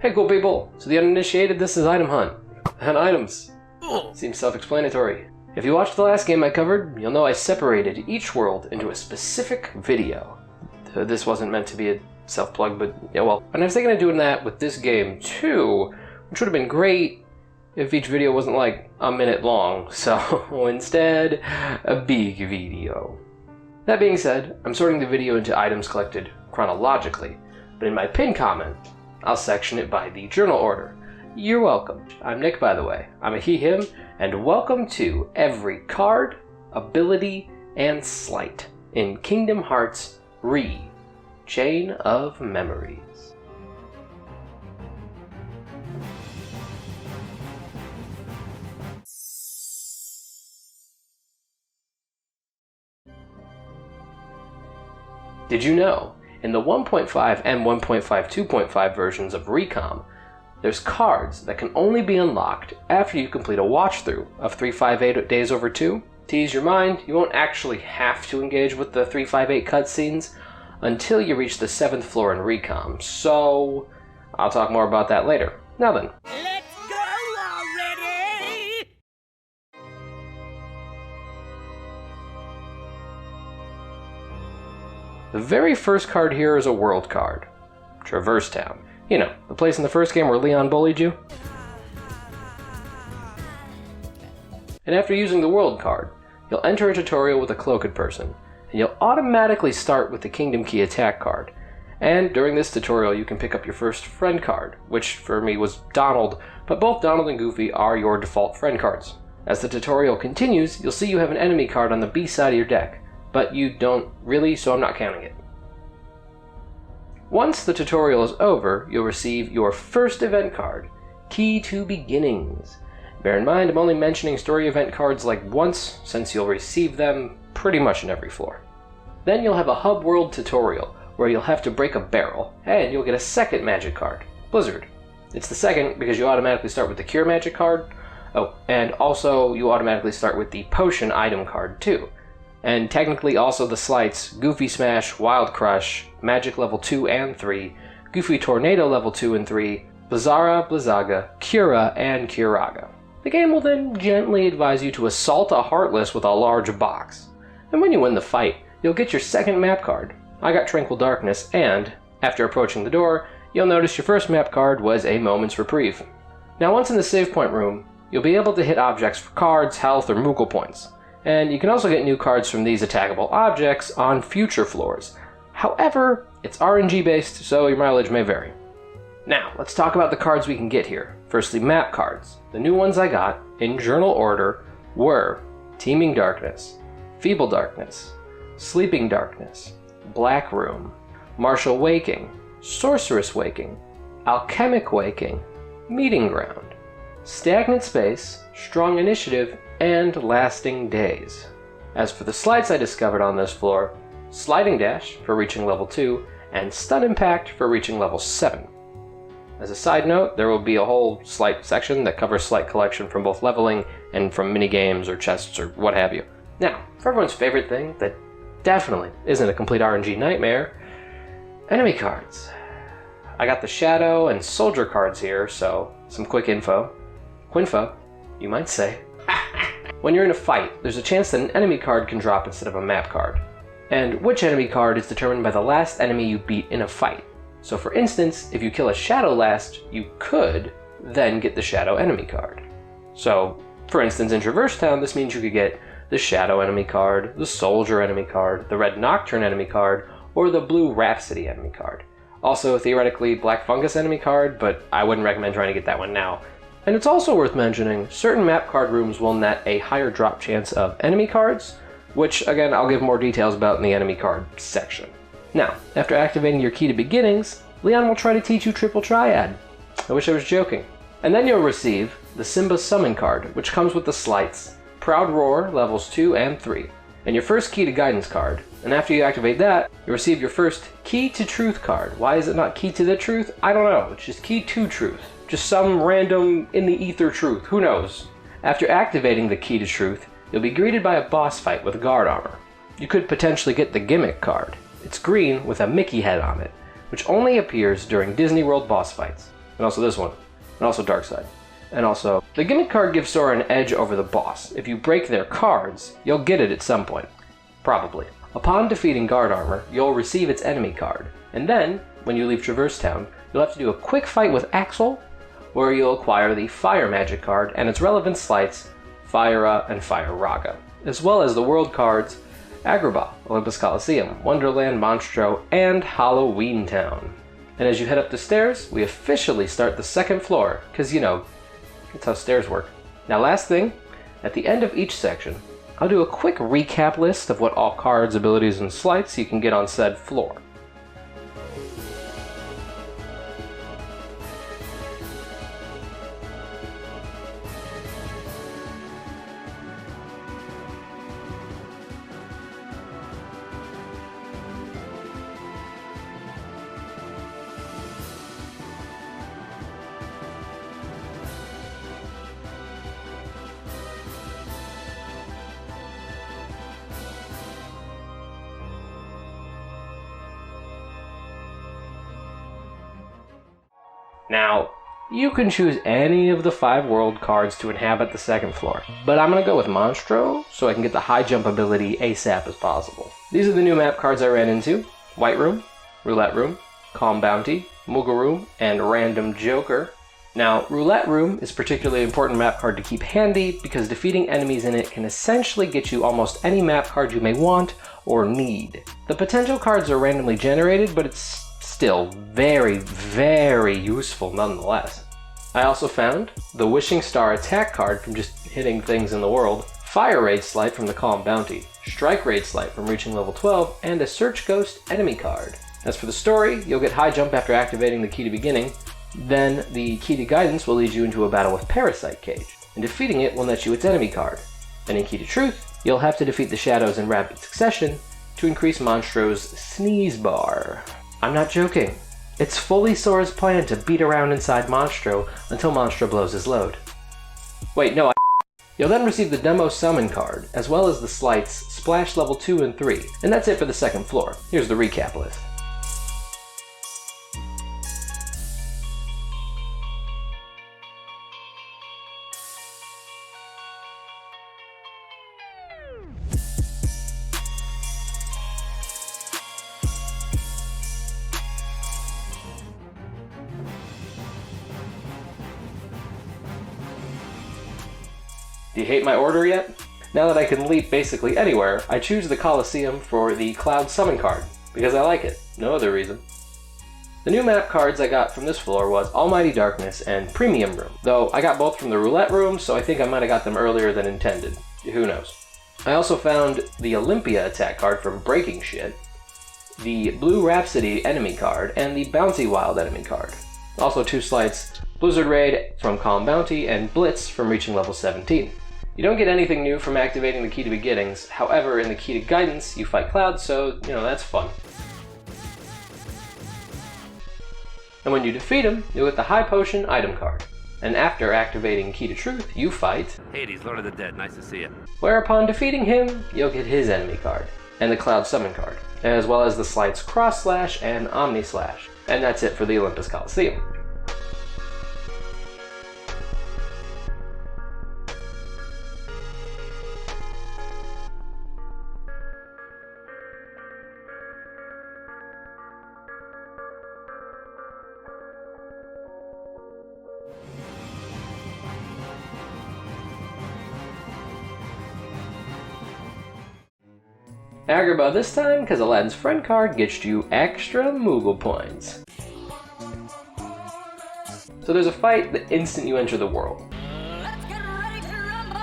Hey cool people! To the uninitiated, this is Item Hunt. And items. Seems self-explanatory. If you watched the last game I covered, you'll know I separated each world into a specific video. This wasn't meant to be a self-plug, but yeah, well. And I was thinking of doing that with this game too, which would have been great if each video wasn't like a minute long, so instead, a big video. That being said, I'm sorting the video into items collected chronologically, but in my pinned comment, I'll section it by the journal order. You're welcome. I'm Nick, by the way. I'm a he, him, and welcome to every card, ability, and sleight in Kingdom Hearts Chain of Memories. Did you know, in the 1.5 and 1.5 versions of Recom, there's cards that can only be unlocked after you complete a watch-through of 358 Days Over 2? To ease your mind, you won't actually have to engage with the 358 cutscenes until you reach the 7th floor in Recom, so I'll talk more about that later. Now then. Let's go already! The very first card here is a world card, Traverse Town. You know, the place in the first game where Leon bullied you. And after using the world card, you'll enter a tutorial with a cloaked person, and you'll automatically start with the Kingdom Key attack card. And during this tutorial you can pick up your first friend card, which for me was Donald, but both Donald and Goofy are your default friend cards. As the tutorial continues, you'll see you have an enemy card on the B side of your deck, but you don't really, so I'm not counting it. Once the tutorial is over, you'll receive your first event card, Key to Beginnings. Bear in mind, I'm only mentioning story event cards like once, since you'll receive them pretty much in every floor. Then you'll have a hub world tutorial, where you'll have to break a barrel, and you'll get a second magic card, Blizzard. It's the second because you automatically start with the Cure magic card. Oh, and also you automatically start with the Potion item card too. And technically also the Sleights, Goofy Smash, Wild Crush, Magic level 2 and 3, Goofy Tornado level 2 and 3, Blizzara, Blizzaga, Cura, and Curaga. The game will then gently advise you to assault a Heartless with a large box. And when you win the fight, you'll get your second map card. I got Tranquil Darkness, and after approaching the door, you'll notice your first map card was a Moment's Reprieve. Now once in the save point room, you'll be able to hit objects for cards, health, or Moogle points. And you can also get new cards from these attackable objects on future floors. However, it's RNG based, so your mileage may vary. Now, let's talk about the cards we can get here. Firstly, map cards. The new ones I got, in journal order, were Teeming Darkness, Feeble Darkness, Sleeping Darkness, Black Room, Martial Waking, Sorceress Waking, Alchemic Waking, Meeting Ground, Stagnant Space, Strong Initiative, and Lasting Days. As for the slides I discovered on this floor, Sliding Dash for reaching level 2, and Stun Impact for reaching level 7. As a side note, there will be a whole sleight section that covers sleight collection from both leveling and from minigames or chests or what have you. Now, for everyone's favorite thing that definitely isn't a complete RNG nightmare, enemy cards. I got the Shadow and Soldier cards here, so some quick info. Quinfo, you might say. When you're in a fight, there's a chance that an enemy card can drop instead of a map card. And which enemy card is determined by the last enemy you beat in a fight. So for instance, if you kill a Shadow last, you could then get the Shadow enemy card. So, for instance, in Traverse Town, this means you could get the Shadow enemy card, the Soldier enemy card, the Red Nocturne enemy card, or the Blue Rhapsody enemy card. Also, theoretically, Black Fungus enemy card, but I wouldn't recommend trying to get that one now. And it's also worth mentioning, certain map card rooms will net a higher drop chance of enemy cards, which again I'll give more details about in the enemy card section. Now, after activating your Key to Beginnings, Leon will try to teach you Triple Triad. I wish I was joking. And then you'll receive the Simba Summon card, which comes with the Sleights, Proud Roar levels 2 and 3, and your first Key to Guidance card. And after you activate that, you'll receive your first Key to Truth card. Why is it not Key to the Truth? I don't know, it's just Key to Truth. Just some random in the ether truth, who knows? After activating the Key to Truth, you'll be greeted by a boss fight with guard armor. You could potentially get the Gimmick card. It's green with a Mickey head on it, which only appears during Disney World boss fights. and also this one, and also Dark Side. And also, the gimmick card gives Sora an edge over the boss. If you break their cards, you'll get it at some point. Probably. Upon defeating Guard Armor, you'll receive its enemy card. And then, when you leave Traverse Town, you'll have to do a quick fight with Axel, where you'll acquire the Fire Magic card and its relevant slights, Fire-A and Fire-Raga, as well as the world cards Agrabah, Olympus Coliseum, Wonderland, Monstro, and Halloween Town. And as you head up the stairs, we officially start the second floor, because you know, that's how stairs work. Now last thing, at the end of each section, I'll do a quick recap list of what all cards, abilities, and slights you can get on said floor. Now, you can choose any of the 5 world cards to inhabit the second floor, but I'm going to go with Monstro so I can get the high jump ability ASAP as possible. These are the new map cards I ran into: White Room, Roulette Room, Calm Bounty, Moogle Room, and Random Joker. Now, Roulette Room is a particularly important map card to keep handy because defeating enemies in it can essentially get you almost any map card you may want or need. The potential cards are randomly generated, but it's still very, very useful nonetheless. I also found the Wishing Star attack card from just hitting things in the world, Fire Raid Sleight from the Calm Bounty, Strike Raid Sleight from reaching level 12, and a Search Ghost enemy card. As for the story, you'll get high jump after activating the Key to Beginning, then the Key to Guidance will lead you into a battle with Parasite Cage, and defeating it will net you its enemy card. And in Key to Truth, you'll have to defeat the shadows in rapid succession to increase Monstro's Sneeze Bar. I'm not joking. It's fully Sora's plan to beat around inside Monstro until Monstro blows his load. Wait, no, You'll then receive the Demo Summon card, as well as the slights Splash level 2 and 3, and that's it for the second floor. Here's the recap list. Do you hate my order yet? Now that I can leap basically anywhere, I choose the Coliseum for the Cloud Summon card, because I like it, no other reason. The new map cards I got from this floor was Almighty Darkness and Premium Room, though I got both from the Roulette Room, so I think I might have got them earlier than intended. Who knows? I also found the Olympia attack card from Breaking Shit, the Blue Rhapsody enemy card, and the Bouncy Wild enemy card. Also 2 slights, Blizzard Raid from Calm Bounty and Blitz from reaching level 17. You don't get anything new from activating the Key to Beginnings, however in the Key to Guidance you fight Cloud, so that's fun. And when you defeat him, you'll get the High Potion item card. And after activating Key to Truth, you fight Hades, Lord of the Dead, nice to see you. Where upon defeating him, you'll get his enemy card, and the Cloud Summon card, as well as the slights Cross Slash and Omni Slash. And that's it for the Olympus Coliseum. Agrabah this time, because Aladdin's friend card gets you extra Moogle points. So there's a fight the instant you enter the world. Let's get ready to rumble!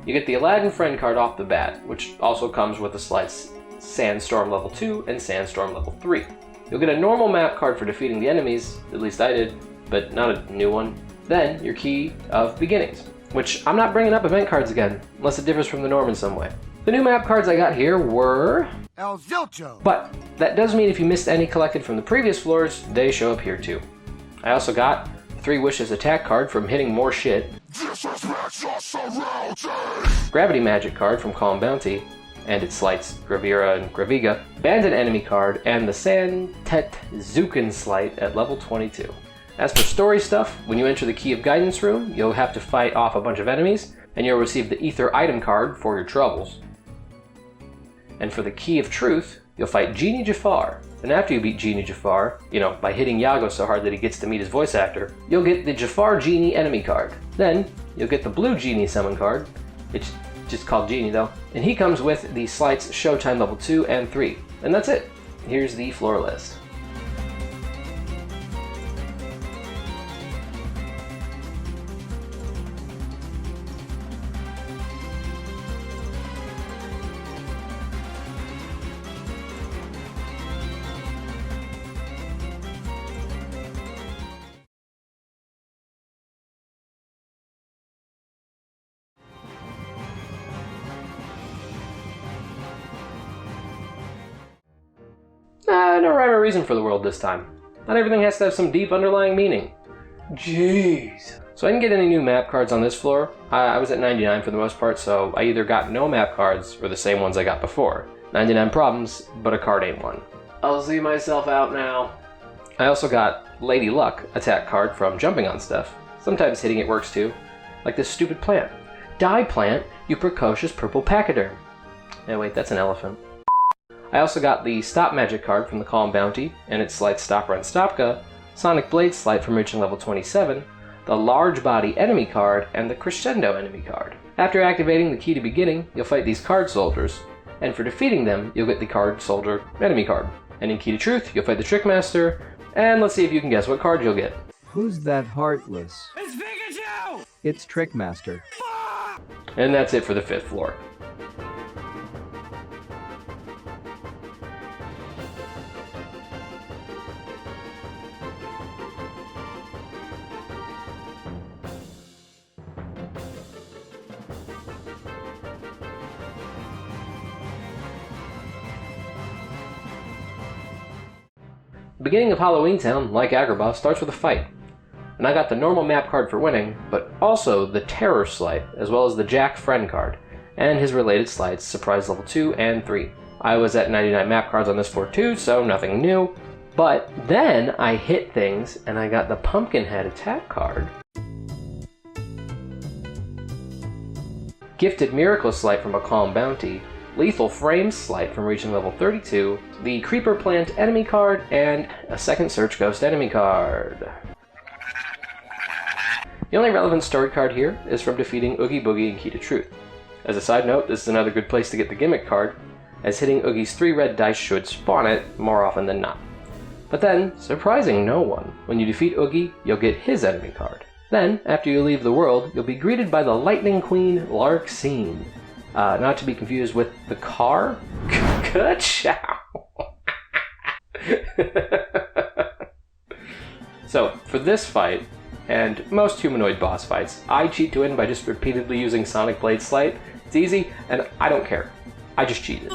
You get the Aladdin friend card off the bat, which also comes with the slights Sandstorm level 2 and Sandstorm level 3. You'll get a normal map card for defeating the enemies, at least I did, but not a new one. Then your Key of Beginnings, which I'm not bringing up event cards again, unless it differs from the norm in some way. The new map cards I got here were El Zilcho. But that does mean if you missed any collected from the previous floors, they show up here too. I also got the 3 Wishes attack card from hitting more shit, Gravity Magic card from Calm Bounty, and its slights Gravira and Graviga, Bandit enemy card, and the Santetsuken Sleight at level 22. As for story stuff, when you enter the Key of Guidance room, you'll have to fight off a bunch of enemies, and you'll receive the Ether item card for your troubles. And for the Key of Truth, you'll fight Genie Jafar, and after you beat Genie Jafar, by hitting Yago so hard that he gets to meet his voice actor, you'll get the Jafar Genie enemy card. Then, you'll get the Blue Genie summon card. It's just called Genie though. And he comes with the Sleights Showtime level 2 and 3. And that's it. Here's the floor list. No rhyme or reason for the world this time. Not everything has to have some deep underlying meaning. Jeez. So I didn't get any new map cards on this floor. I was at 99 for the most part, so I either got no map cards or the same ones I got before. 99 problems, but a card ain't one. I'll see myself out now. I also got Lady Luck attack card from jumping on stuff. Sometimes hitting it works too. Like this stupid plant. Die plant, you precocious purple pachyderm. Oh wait, that's an elephant. I also got the Stop Magic card from the Calm Bounty, and its Sleight Stopper and Stopka, Sonic Blade Sleight from reaching level 27, the Large Body enemy card, and the Crescendo enemy card. After activating the Key to Beginning, you'll fight these card soldiers, and for defeating them, you'll get the Card Soldier enemy card. And in Key to Truth, you'll fight the Trickmaster, and let's see if you can guess what card you'll get. Who's that heartless? It's Pikachu! It's Trickmaster. And that's it for the 5th floor. The beginning of Halloween Town, like Agrabah, starts with a fight. And I got the normal map card for winning, but also the Terror Sleight, as well as the Jack Friend card, and his related slides, Surprise level 2 and 3. I was at 99 map cards on this floor too, so nothing new. But then I hit things, and I got the Pumpkinhead attack card. Gifted Miracle Sleight from a Calm Bounty, Lethal Frame Sleight from reaching level 32, the Creeper Plant enemy card, and a second Search Ghost enemy card. The only relevant story card here is from defeating Oogie Boogie in Key to Truth. As a side note, this is another good place to get the Gimmick card, as hitting Oogie's 3 red dice should spawn it more often than not. But then, surprising no one, when you defeat Oogie, you'll get his enemy card. Then, after you leave the world, you'll be greeted by the Lightning Queen Larxene. Not to be confused with the car? Ka-chow! So, for this fight, and most humanoid boss fights, I cheat to win by just repeatedly using Sonic Blade Sleight. It's easy, and I don't care. I just cheated.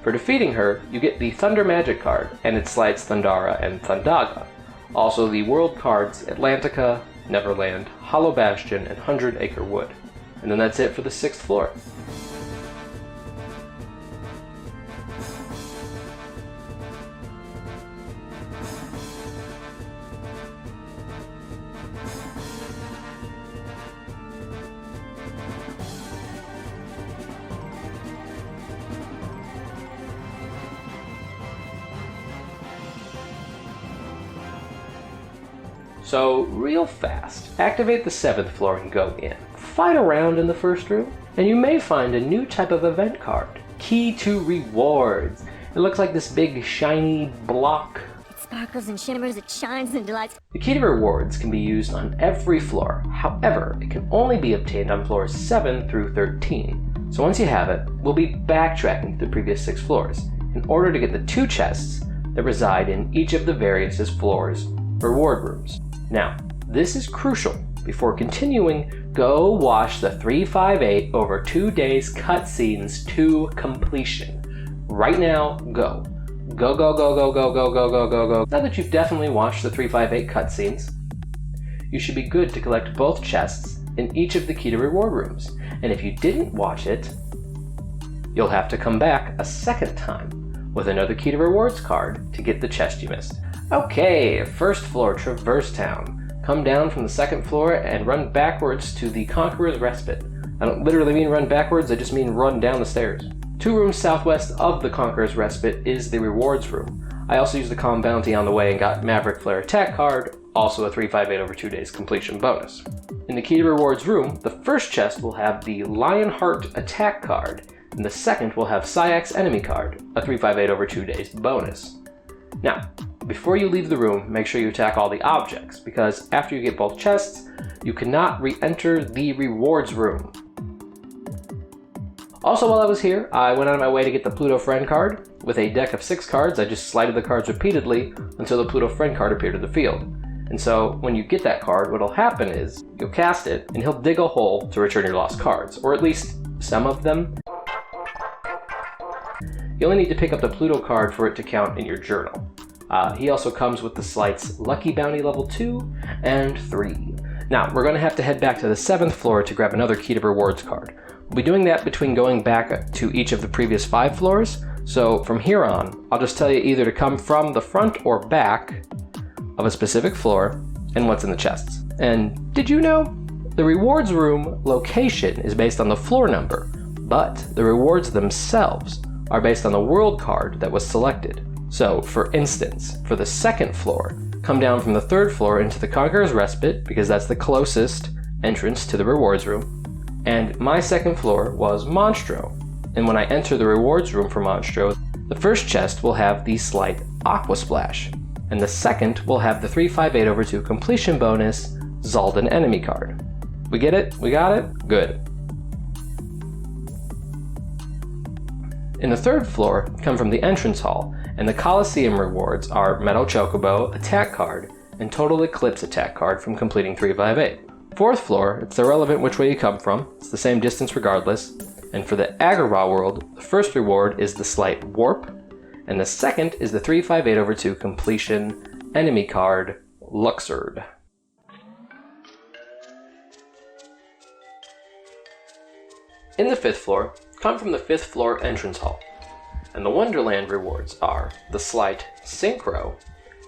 For defeating her, you get the Thunder Magic card, and its slights Thundara and Thundaga. Also the world cards Atlantica, Neverland, Hollow Bastion, and 100 Acre Wood. And then that's it for the 6th floor. So, real fast, activate the 7th floor and go in. Fight around in the first room, and you may find a new type of event card. Key to Rewards. It looks like this big, shiny block. It sparkles and shimmers, it shines and delights. The Key to Rewards can be used on every floor. However, it can only be obtained on floors 7 through 13. So once you have it, we'll be backtracking to the previous 6 floors in order to get the 2 chests that reside in each of the various floors' reward rooms. Now, this is crucial. Before continuing, go watch the 358 over 2 days cutscenes to completion. Right now, go. Go, go, go, go, go, go, go, go, go, go. Now that you've definitely watched the 358 cutscenes, you should be good to collect both chests in each of the Key to Reward rooms. And if you didn't watch it, you'll have to come back a second time with another Key to Rewards card to get the chest you missed. Okay, first floor, Traverse Town. Come down from the second floor and run backwards to the Conqueror's Respite. I don't literally mean run backwards, I just mean run down the stairs. 2 rooms southwest of the Conqueror's Respite is the Rewards Room. I also used the Calm Bounty on the way and got Maverick Flare Attack card, also a 358 over 2 days completion bonus. In the Key to Rewards room, the first chest will have the Lionheart Attack card, and the second will have Sayak's Enemy card, a 358 over 2 days bonus. Now, before you leave the room, make sure you attack all the objects, because after you get both chests, you cannot re-enter the Rewards room. Also, while I was here, I went on my way to get the Pluto Friend card. With a deck of 6 cards, I just slided the cards repeatedly until the Pluto Friend card appeared in the field. And so, when you get that card, what'll happen is, you'll cast it, and he'll dig a hole to return your lost cards, or at least some of them. You only need to pick up the Pluto card for it to count in your journal. He also comes with the Sleights Lucky Bounty level 2 and 3. Now, we're going to have to head back to the 7th floor to grab another Key to Rewards card. We'll be doing that between going back to each of the previous 5 floors, so from here on, I'll just tell you either to come from the front or back of a specific floor and what's in the chests. And did you know? The rewards room location is based on the floor number, but the rewards themselves are based on the world card that was selected. So, for instance, for the 2nd floor, come down from the 3rd floor into the Conqueror's Respite, because that's the closest entrance to the rewards room. And my 2nd floor was Monstro. And when I enter the rewards room for Monstro, the first chest will have the slight Aqua Splash, and the second will have the 358 over 2 completion bonus Zaldin Enemy card. We get it? We got it? Good. In the 3rd floor, come from the entrance hall, and the Coliseum rewards are Metal Chocobo Attack card and Total Eclipse Attack card from completing 358. 4th floor, it's irrelevant which way you come from, it's the same distance regardless. And for the Agrabah world, the first reward is the Slight Warp, and the second is the 358 over 2 completion enemy card, Luxord. In the 5th floor, come from the 5th floor entrance hall, and the Wonderland rewards are the Slight Synchro,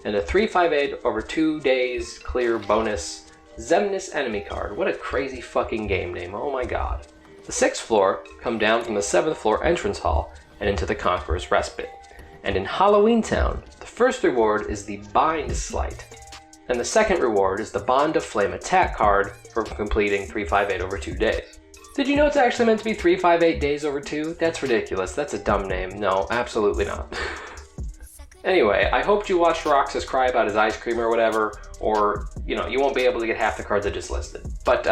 and a 358 over 2 days clear bonus Xemnas Enemy card. What a crazy fucking game name, oh my god. The 6th floor, come down from the 7th floor entrance hall and into the Conqueror's Respite. And in Halloween Town, the first reward is the Bind Slight, and the second reward is the Bond of Flame Attack card for completing 358 over 2 days. Did you know it's actually meant to be 358 days over 2? That's ridiculous, that's a dumb name. No, absolutely not. Anyway, I hoped you watched Roxas cry about his ice cream or whatever, or, you know, you won't be able to get half the cards I just listed. But,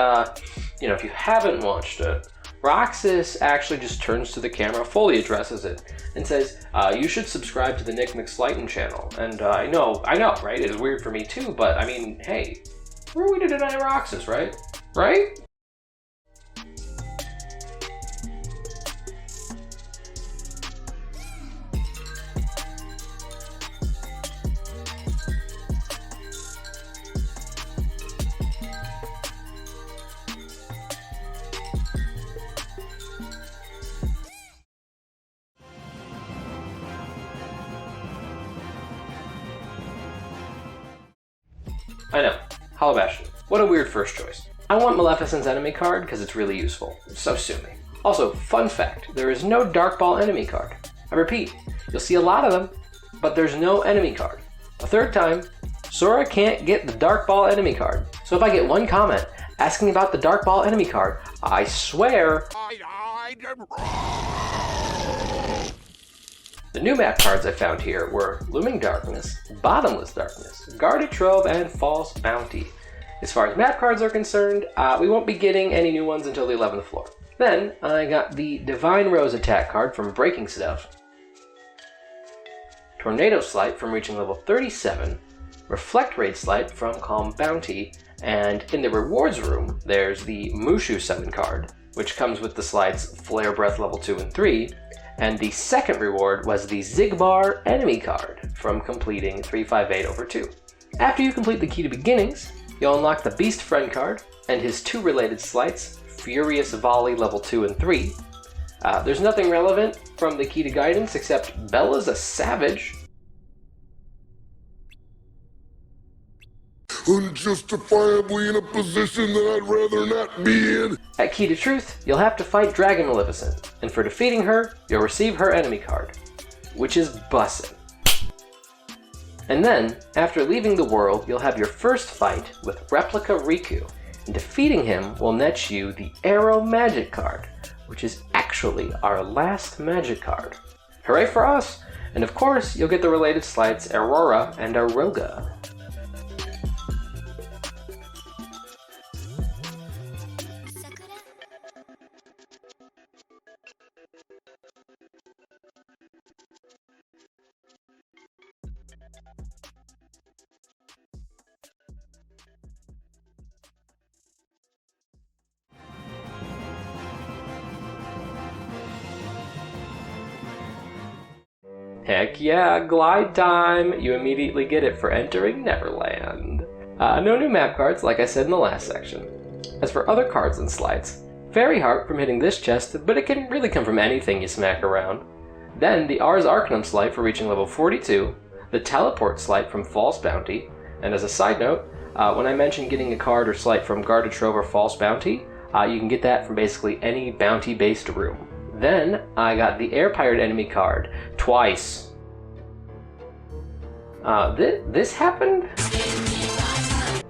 you know, if you haven't watched it, Roxas actually just turns to the camera, fully addresses it, and says, you should subscribe to the Nick McSlighton channel. And I know, right? It is weird for me too, but I mean, hey, who are we to deny Roxas, right? Right? I know. Hollow Bastion. What a weird first choice. I want Maleficent's enemy card because it's really useful. So sue me. Also, fun fact, there is no Dark Ball enemy card. I repeat, you'll see a lot of them, but there's no enemy card. A third time, Sora can't get the Dark Ball enemy card. So if I get one comment asking about the Dark Ball enemy card, I swear... The new map cards I found here were Looming Darkness, Bottomless Darkness, Guarded Trove, and False Bounty. As far as map cards are concerned, we won't be getting any new ones until the 11th floor. Then, I got the Divine Rose attack card from Breaking Stuff, Tornado Slight from reaching level 37, Reflect Raid Slight from Calm Bounty, and in the rewards room, there's the Mushu summon card, which comes with the slides Flare Breath level 2 and 3, and the second reward was the Zigbar enemy card from completing 358 over 2. After you complete the Key to Beginnings, you'll unlock the Beast Friend card and his 2 related slights, Furious Volley level 2 and 3, There's nothing relevant from the key to guidance except Bella's a savage. Unjustifiably in a position that I'd rather not be in. At Key to Truth, you'll have to fight Dragon Maleficent, and for defeating her, you'll receive her enemy card, which is Bussin'. And then, after leaving the world, you'll have your first fight with Replica Riku, and defeating him will net you the Arrow Magic card, which is actually our last magic card. Hooray for us! And of course, you'll get the related slights Aurora and Aroga. Heck yeah, glide time! You immediately get it for entering Neverland. No new map cards, like I said in the last section. As for other cards and slides, Fairy Heart from hitting this chest, but it can really come from anything you smack around. Then the Ars Arcanum slight for reaching level 42, the Teleport slight from False Bounty, and as a side note, when I mentioned getting a card or slight from Guarded Trove or False Bounty, you can get that from basically any bounty-based room. Then, I got the Air Pirate enemy card, twice. This happened?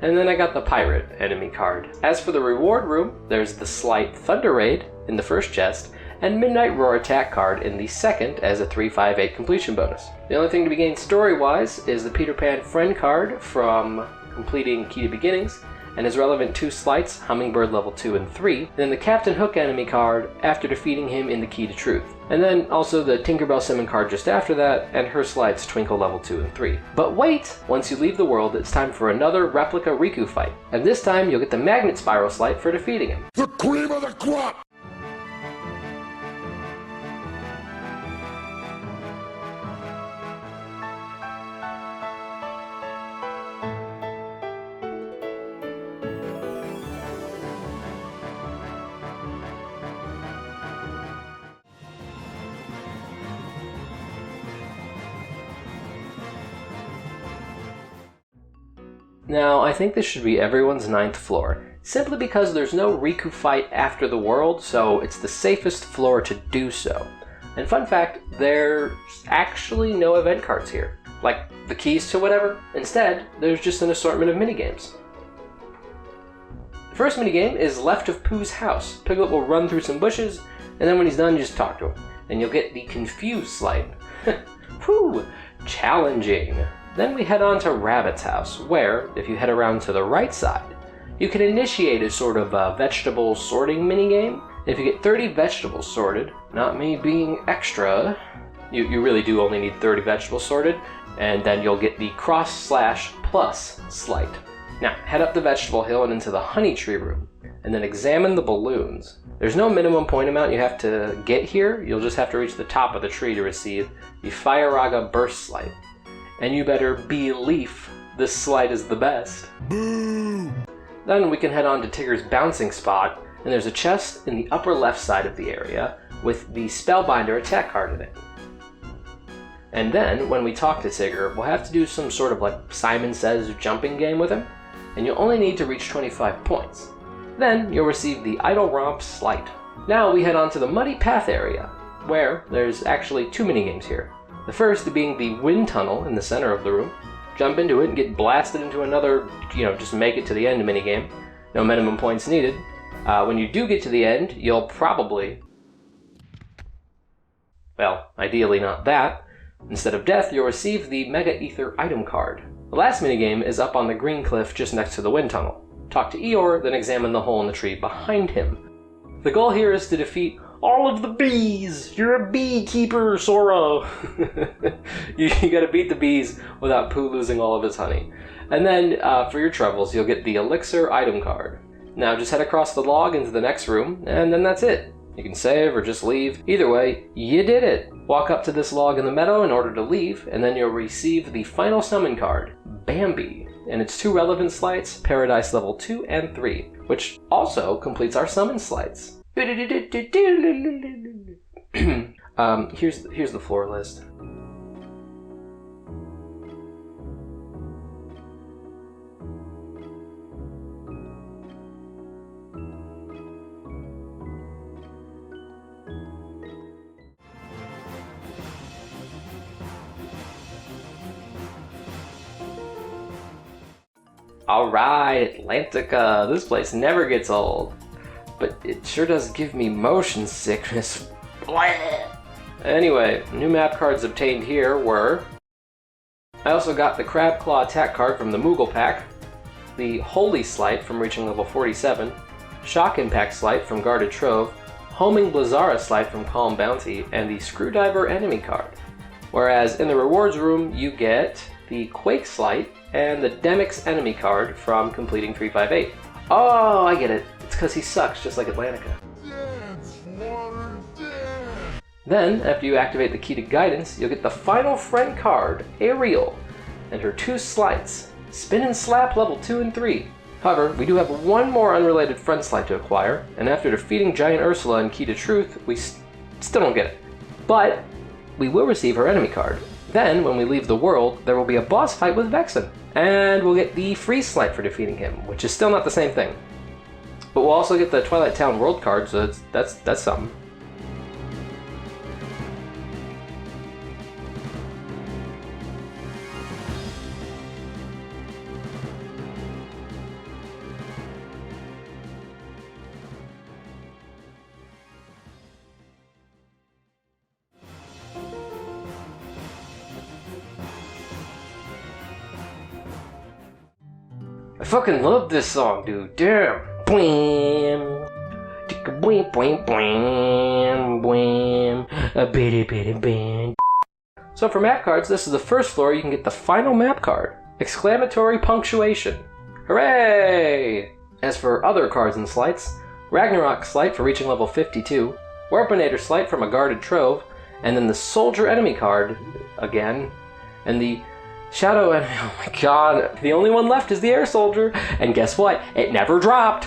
And then I got the Pirate enemy card. As for the reward room, there's the slight Thunder Raid in the first chest, and Midnight Roar attack card in the second as a 358 completion bonus. The only thing to be gained story-wise is the Peter Pan friend card from completing Key to Beginnings, and his relevant 2 slights, Hummingbird level 2 and 3, then the Captain Hook enemy card after defeating him in the Key to Truth, and then also the Tinkerbell Summon card just after that, and her slights Twinkle level 2 and 3. But wait! Once you leave the world, it's time for another Replica Riku fight, and this time you'll get the Magnet Spiral slight for defeating him. The cream of the crop! Now, I think this should be everyone's 9th floor, simply because there's no Riku fight after the world, so it's the safest floor to do so. And fun fact, there's actually no event cards here, like the keys to whatever. Instead, there's just an assortment of minigames. The first minigame is Left of Pooh's house. Piglet will run through some bushes, and then when he's done, just talk to him, and you'll get the Confused slight. Whew, challenging. Then we head on to Rabbit's house, where, if you head around to the right side, you can initiate a sort of vegetable sorting minigame. If you get 30 vegetables sorted, not me being extra, you really do only need 30 vegetables sorted, and then you'll get the cross/plus slight. Now, head up the vegetable hill and into the honey tree room, and then examine the balloons. There's no minimum point amount you have to get here, you'll just have to reach the top of the tree to receive the Fire-Raga burst slight. And you better believe this slight is the best. Boo! Then we can head on to Tigger's bouncing spot, and there's a chest in the upper left side of the area with the Spellbinder attack card in it. And then, when we talk to Tigger, we'll have to do some sort of like Simon Says jumping game with him, and you'll only need to reach 25 points. Then you'll receive the Idle Romp slight. Now we head on to the Muddy Path area, where there's actually 2 minigames here. The first being the wind tunnel in the center of the room. Jump into it and get blasted into another, just make it to the end minigame. No minimum points needed. When you do get to the end, you'll probably... well, ideally not that. Instead of death, you'll receive the Mega Ether item card. The last minigame is up on the green cliff just next to the wind tunnel. Talk to Eeyore, then examine the hole in the tree behind him. The goal here is to defeat all of the bees! You're a beekeeper, Sora! you gotta beat the bees without Pooh losing all of his honey. And then, for your troubles, you'll get the Elixir item card. Now just head across the log into the next room, and then that's it. You can save or just leave. Either way, you did it! Walk up to this log in the meadow in order to leave, and then you'll receive the final summon card, Bambi, and its 2 relevant slights, Paradise level 2 and 3, which also completes our summon slights. Here's the floor list. Alright, Atlantica. This place never gets old. But it sure does give me motion sickness. Anyway, new map cards obtained here were... I also got the Crab Claw attack card from the Moogle pack, the Holy Sleight from reaching level 47, Shock Impact Sleight from Guarded Trove, Homing Blazara Sleight from Calm Bounty, and the Screwdriver enemy card. Whereas in the rewards room, you get the Quake Sleight and the Demix enemy card from completing 358. Oh, I get it. It's because he sucks, just like Atlantica. Dance, water, dance. Then, after you activate the Key to Guidance, you'll get the final friend card, Ariel, and her 2 Sleights, Spin and Slap level 2 and 3. However, we do have one more unrelated friend Sleight to acquire, and after defeating Giant Ursula and Key to Truth, we still don't get it. But we will receive her enemy card. Then, when we leave the world, there will be a boss fight with Vexen, and we'll get the free Sleight for defeating him, which is still not the same thing. But we'll also get the Twilight Town World card, so that's something. I fucking love this song, dude. Damn. Bwam. Ticka bwam bwam bwam bwam. A bitty bitty bam. So for map cards, this is the first floor. You can get the final map card. Exclamatory punctuation. Hooray! As for other cards and sleights, Ragnarok Sleight for reaching level 52, Warpinator Sleight from a Guarded Trove, and then the Soldier enemy card again, and the Shadow enemy. Oh my god, the only one left is the Air Soldier, and guess what? It never dropped!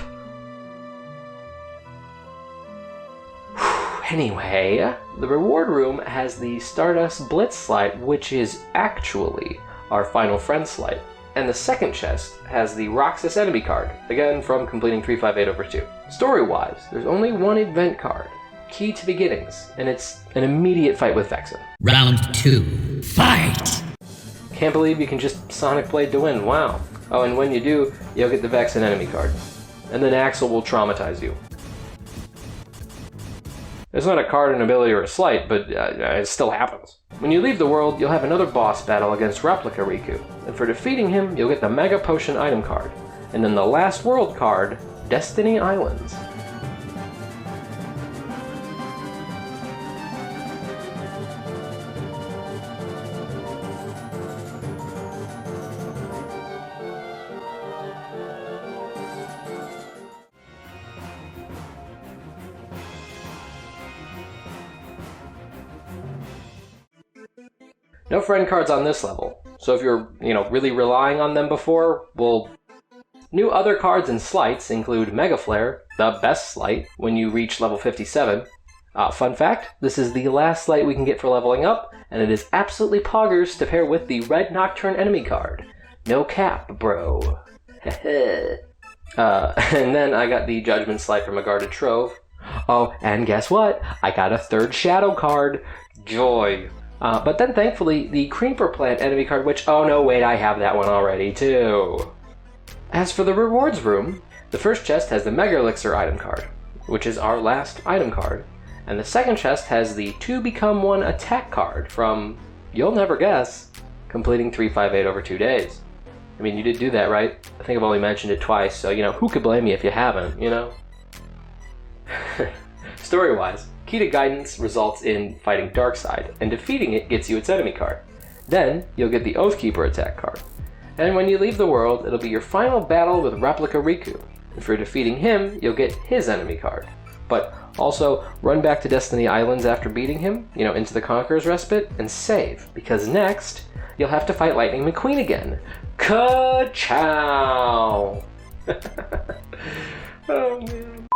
Anyway, the reward room has the Stardust Blitz Sleight, which is actually our final friend Sleight. And the second chest has the Roxas enemy card, again from completing 358/2. Story-wise, there's only one event card, Key to Beginnings, and it's an immediate fight with Vexen. Round 2, fight! Can't believe you can just Sonic Blade to win, wow. Oh, and when you do, you'll get the Vexen enemy card. And then Axel will traumatize you. It's not a card, an ability, or a sleight, but it still happens. When you leave the world, you'll have another boss battle against Replica Riku, and for defeating him, you'll get the Mega Potion item card, and then the last world card, Destiny Islands. No friend cards on this level, so if you're, really relying on them before, well, new other cards and sleights include Mega Flare, the best sleight, when you reach level 57. Fun fact, this is the last sleight we can get for leveling up, and it is absolutely poggers to pair with the Red Nocturne enemy card. No cap, bro. And then I got the Judgment Sleight from a Guarded Trove. Oh, and guess what? I got a third Shadow card. Joy. But then thankfully, the Creeper Plant enemy card, which, oh no, wait, I have that one already too. As for the rewards room, the first chest has the Mega Elixir item card, which is our last item card. And the second chest has the 2 Become 1 attack card from, you'll never guess, completing 358/2 days. I mean, you did do that, right? I think I've only mentioned it twice, so, who could blame you if you haven't, Story-wise, Key to Guidance results in fighting Darkseid, and defeating it gets you its enemy card. Then, you'll get the Oathkeeper attack card. And when you leave the world, it'll be your final battle with Replica Riku. And for defeating him, you'll get his enemy card. But also, run back to Destiny Islands after beating him, into the Conqueror's Respite, and save, because next, you'll have to fight Lightning McQueen again. Ka-chow! Oh man.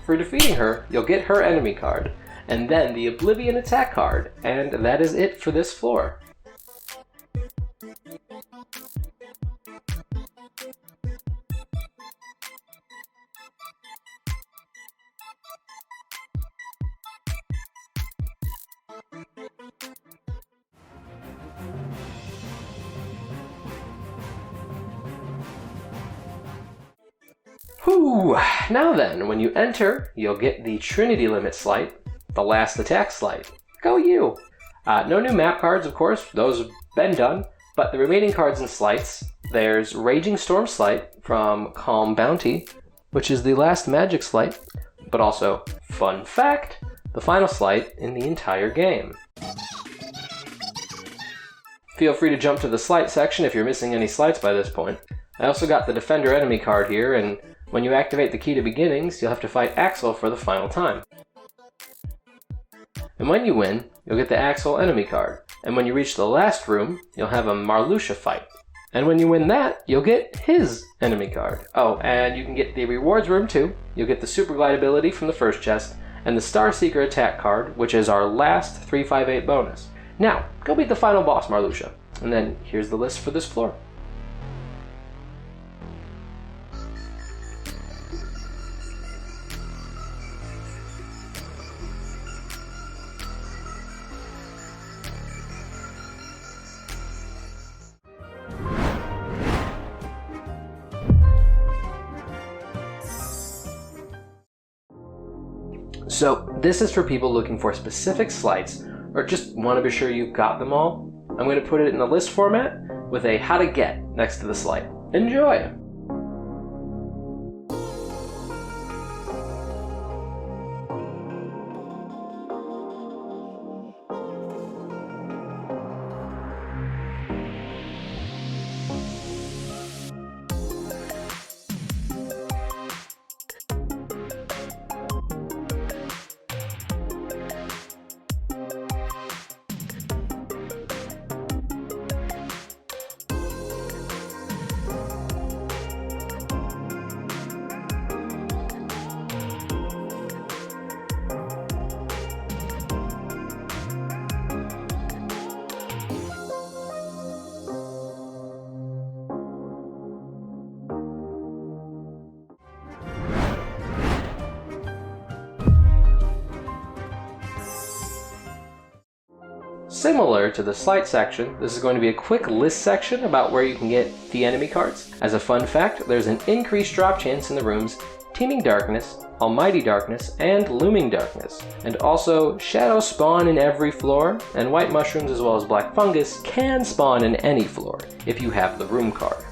For defeating her, you'll get her enemy card, and then the Oblivion attack card, and that is it for this floor. Whew! Now then, when you enter, you'll get the Trinity Limit Sleight, the Last Attack Sleight. Go you! No new map cards, of course, those have been done, but the remaining cards and sleights, there's Raging Storm Sleight from Calm Bounty, which is the last magic sleight, but also, fun fact, the final sleight in the entire game. Feel free to jump to the sleight section if you're missing any sleights by this point. I also got the Defender Enemy card here, and when you activate the Key to Beginnings, you'll have to fight Axel for the final time. And when you win, you'll get the Axel Enemy card. And when you reach the last room, you'll have a Marluxia fight. And when you win that, you'll get his enemy card. Oh, and you can get the Rewards room too. You'll get the Super Glide ability from the first chest, and the Star Seeker attack card, which is our last 358 bonus. Now, go beat the final boss, Marluxia. And then here's the list for this floor. So this is for people looking for specific sleights or just want to be sure you've got them all. I'm going to put it in the list format with a how to get next to the sleight. Enjoy! Similar to the sleight section, this is going to be a quick list section about where you can get the enemy cards. As a fun fact, there's an increased drop chance in the rooms Teeming Darkness, Almighty Darkness, and Looming Darkness. And also, shadows spawn in every floor, and white mushrooms as well as black fungus can spawn in any floor if you have the room card.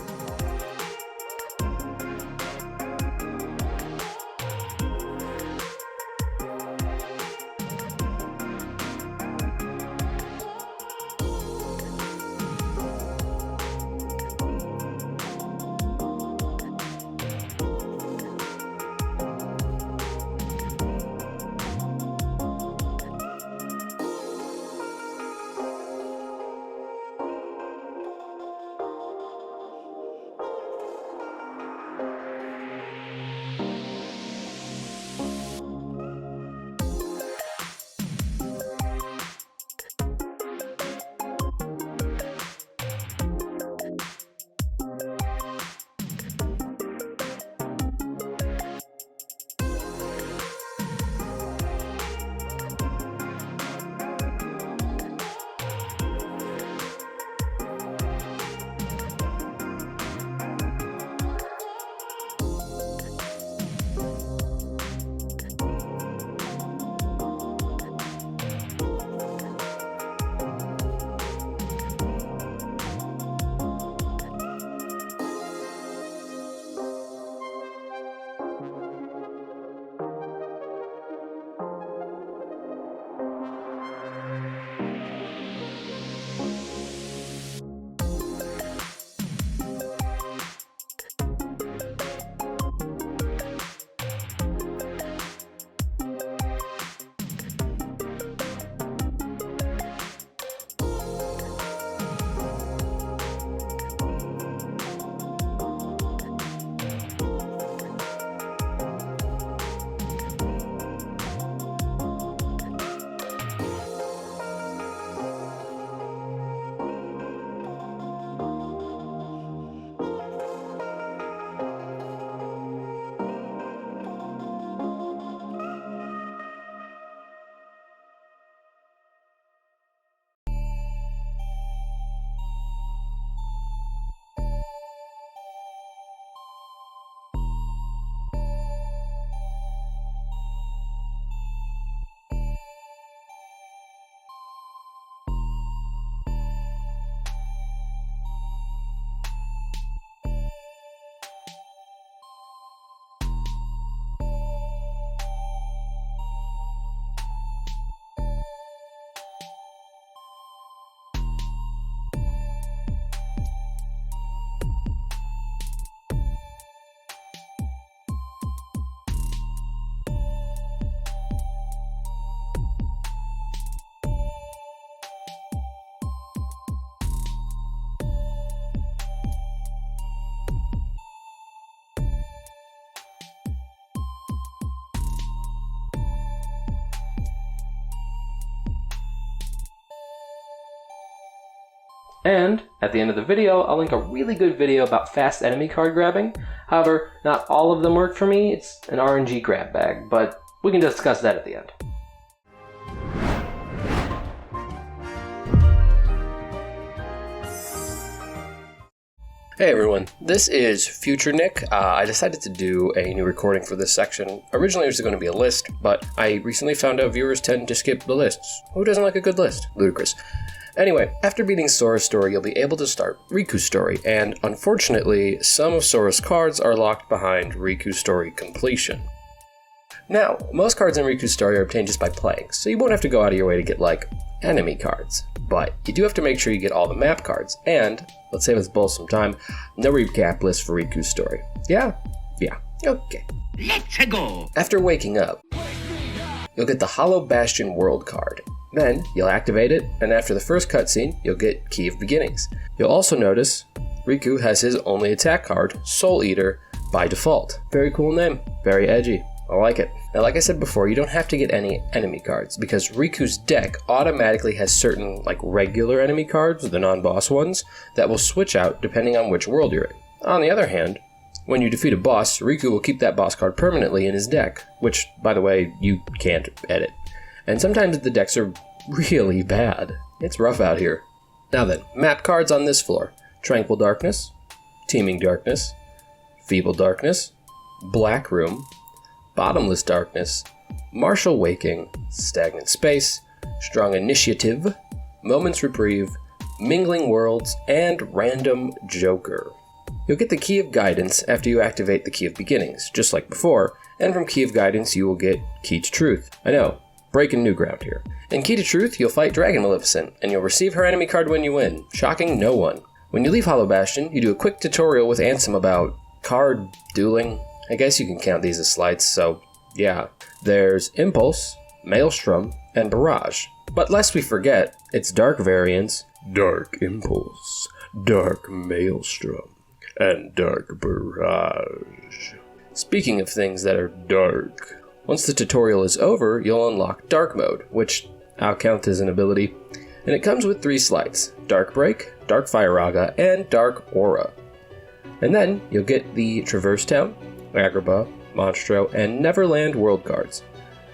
And at the end of the video, I'll link a really good video about fast enemy card grabbing. However, not all of them work for me. It's an RNG grab bag, but we can discuss that at the end. Hey everyone, this is Future Nick. I decided to do a new recording for this section. Originally it was going to be a list, but I recently found out viewers tend to skip the lists. Who doesn't like a good list? Ludicrous. Anyway, after beating Sora's story, you'll be able to start Riku's story, and unfortunately, some of Sora's cards are locked behind Riku's story completion. Now, most cards in Riku's story are obtained just by playing, so you won't have to go out of your way to get, enemy cards. But you do have to make sure you get all the map cards, and, let's save us both some time, no recap list for Riku's story. Yeah, okay. Let's go! After waking up, you'll get the Hollow Bastion World card. Then, you'll activate it, and after the first cutscene, you'll get Key of Beginnings. You'll also notice Riku has his only attack card, Soul Eater, by default. Very cool name, very edgy. I like it. Now, like I said before, you don't have to get any enemy cards, because Riku's deck automatically has certain, regular enemy cards, the non-boss ones, that will switch out depending on which world you're in. On the other hand, when you defeat a boss, Riku will keep that boss card permanently in his deck, which, by the way, you can't edit. And sometimes the decks are really bad. It's rough out here. Now then, map cards on this floor. Tranquil Darkness, Teeming Darkness, Feeble Darkness, Black Room, Bottomless Darkness, Martial Waking, Stagnant Space, Strong Initiative, Moment's Reprieve, Mingling Worlds, and Random Joker. You'll get the Key of Guidance after you activate the Key of Beginnings, just like before, and from Key of Guidance you will get Key to Truth. I know, breaking new ground here. In Key to Truth, you'll fight Dragon Maleficent, and you'll receive her enemy card when you win, shocking no one. When you leave Hollow Bastion, you do a quick tutorial with Ansem about card dueling. I guess you can count these as slights, so yeah. There's Impulse, Maelstrom, and Barrage. But lest we forget, its dark variants, Dark Impulse, Dark Maelstrom, and Dark Barrage. Speaking of things that are dark, once the tutorial is over, you'll unlock Dark Mode, which I'll count as an ability, and it comes with 3 slights, Dark Break, Dark Firaga, and Dark Aura. And then you'll get the Traverse Town, Agrabah, Monstro, and Neverland world cards.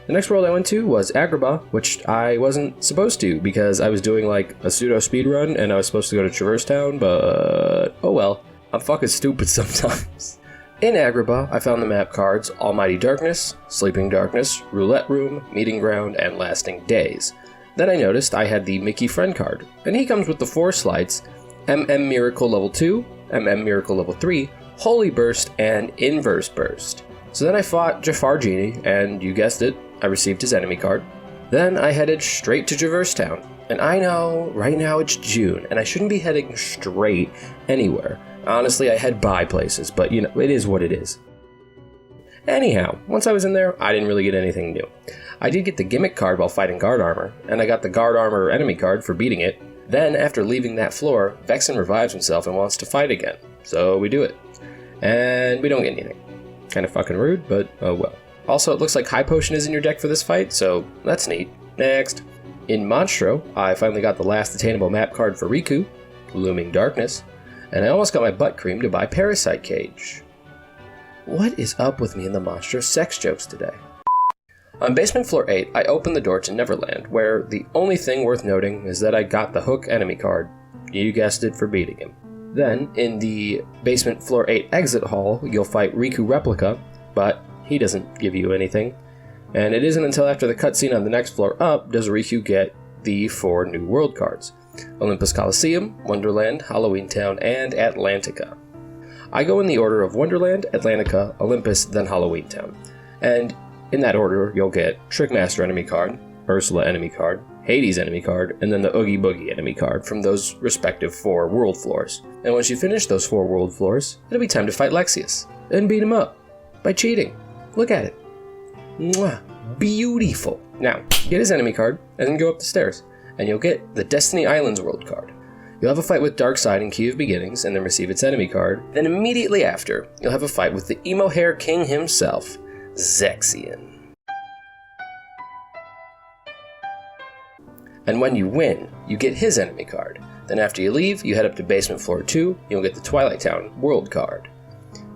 The next world I went to was Agrabah, which I wasn't supposed to because I was doing a pseudo speedrun and I was supposed to go to Traverse Town, but oh well, I'm fucking stupid sometimes. In Agrabah, I found the map cards Almighty Darkness, Sleeping Darkness, Roulette Room, Meeting Ground, and Lasting Days. Then I noticed I had the Mickey Friend card, and he comes with the 4 slides, MM Miracle Level 2, MM Miracle Level 3, Holy Burst, and Inverse Burst. So then I fought Jafar Genie, and you guessed it, I received his enemy card. Then I headed straight to Traverse Town. And I know, right now it's June, and I shouldn't be heading straight anywhere. Honestly, I head by places, but it is what it is. Anyhow, once I was in there, I didn't really get anything new. I did get the Gimmick card while fighting Guard Armor, and I got the Guard Armor enemy card for beating it. Then, after leaving that floor, Vexen revives himself and wants to fight again. So we do it. And we don't get anything. Kinda fucking rude, but oh well. Also, it looks like High Potion is in your deck for this fight, so that's neat. Next. In Monstro, I finally got the last attainable map card for Riku, Looming Darkness, and I almost got my butt cream to buy Parasite Cage. What is up with me and the Monstro sex jokes today? On basement floor 8, I opened the door to Neverland, where the only thing worth noting is that I got the Hook enemy card. You guessed it, for beating him. Then, in the basement floor 8 exit hall, you'll fight Riku Replica, but he doesn't give you anything. And it isn't until after the cutscene on the next floor up does Riku get the 4 new world cards. Olympus Coliseum, Wonderland, Halloween Town, and Atlantica. I go in the order of Wonderland, Atlantica, Olympus, then Halloween Town. And in that order, you'll get Trickmaster enemy card, Ursula enemy card, Hades enemy card, and then the Oogie Boogie enemy card from those respective 4 world floors. And once you finish those 4 world floors, it'll be time to fight Lexius, and beat him up, by cheating. Look at it. Mwah. Beautiful. Now, get his enemy card, and then go up the stairs, and you'll get the Destiny Islands world card. You'll have a fight with Darkseid in Key of Beginnings, and then receive its enemy card. Then immediately after, you'll have a fight with the Emo Hair King himself, Zexion. And when you win, you get his enemy card. Then after you leave, you head up to basement floor 2, you'll get the Twilight Town World card.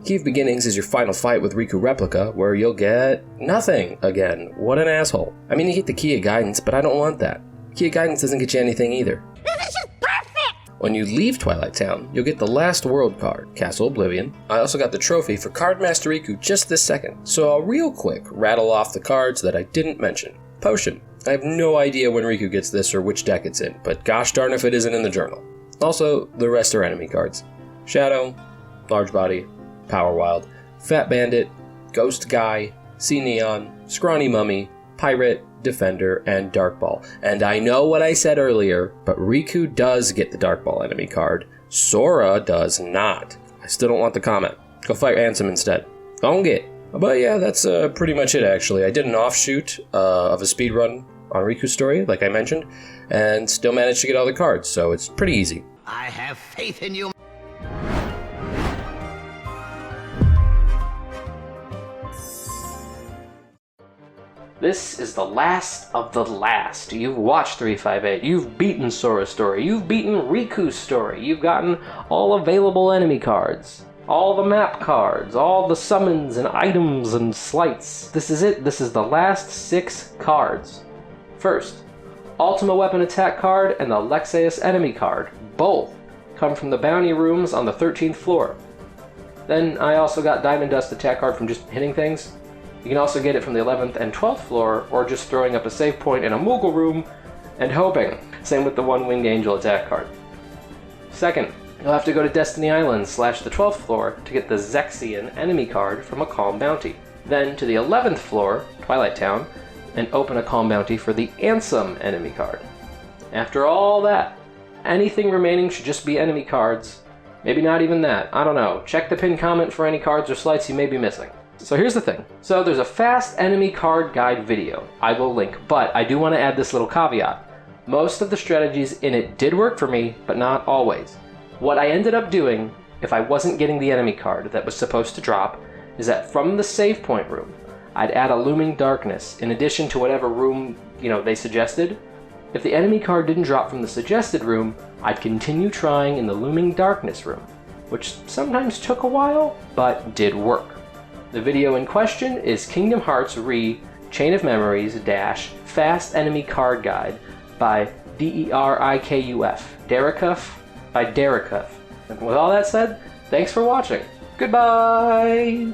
Key of Beginnings is your final fight with Riku Replica, where you'll get nothing again. What an asshole. I mean, you get the Key of Guidance, but I don't want that. Key of Guidance doesn't get you anything either. This is perfect! When you leave Twilight Town, you'll get the last world card, Castle Oblivion. I also got the trophy for Cardmaster Riku just this second, so I'll real quick rattle off the cards that I didn't mention. Potion. I have no idea when Riku gets this or which deck it's in, but gosh darn if it isn't in the journal. Also, the rest are enemy cards. Shadow, Large Body, Power Wild, Fat Bandit, Ghost Guy, Sea Neon, Scrawny Mummy, Pirate, Defender, and Dark Ball. And I know what I said earlier, but Riku does get the Dark Ball enemy card. Sora does not. I still don't want the comment. Go fight Ansem instead. Don't get. But yeah, that's pretty much it actually. I did an offshoot of a speedrun on Riku's story, like I mentioned, and still managed to get all the cards, so it's pretty easy. I have faith in you. This is the last of the last. You've watched 358, you've beaten Sora's story, you've beaten Riku's story, you've gotten all available enemy cards, all the map cards, all the summons and items and sleights. This is it. This is the last 6 cards. First, Ultima Weapon Attack card and the Lexaeus enemy card. Both come from the bounty rooms on the 13th floor. Then I also got Diamond Dust Attack card from just hitting things. You can also get it from the 11th and 12th floor, or just throwing up a save point in a Moogle room and hoping. Same with the One Winged Angel attack card. Second, you'll have to go to Destiny Island / the 12th floor to get the Zexian enemy card from a Calm Bounty. Then to the 11th floor, Twilight Town, and open a Calm Bounty for the Ansem enemy card. After all that, anything remaining should just be enemy cards. Maybe not even that, I don't know. Check the pinned comment for any cards or sleights you may be missing. So here's the thing. So there's a fast enemy card guide video I will link, but I do want to add this little caveat. Most of the strategies in it did work for me, but not always. What I ended up doing, if I wasn't getting the enemy card that was supposed to drop, is that from the save point room, I'd add a Looming Darkness in addition to whatever room, they suggested. If the enemy card didn't drop from the suggested room, I'd continue trying in the Looming Darkness room, which sometimes took a while, but did work. The video in question is Kingdom Hearts Re Chain of Memories - Fast Enemy Card Guide by Derikuf. Derikuf by Derikuf. And with all that said, thanks for watching. Goodbye!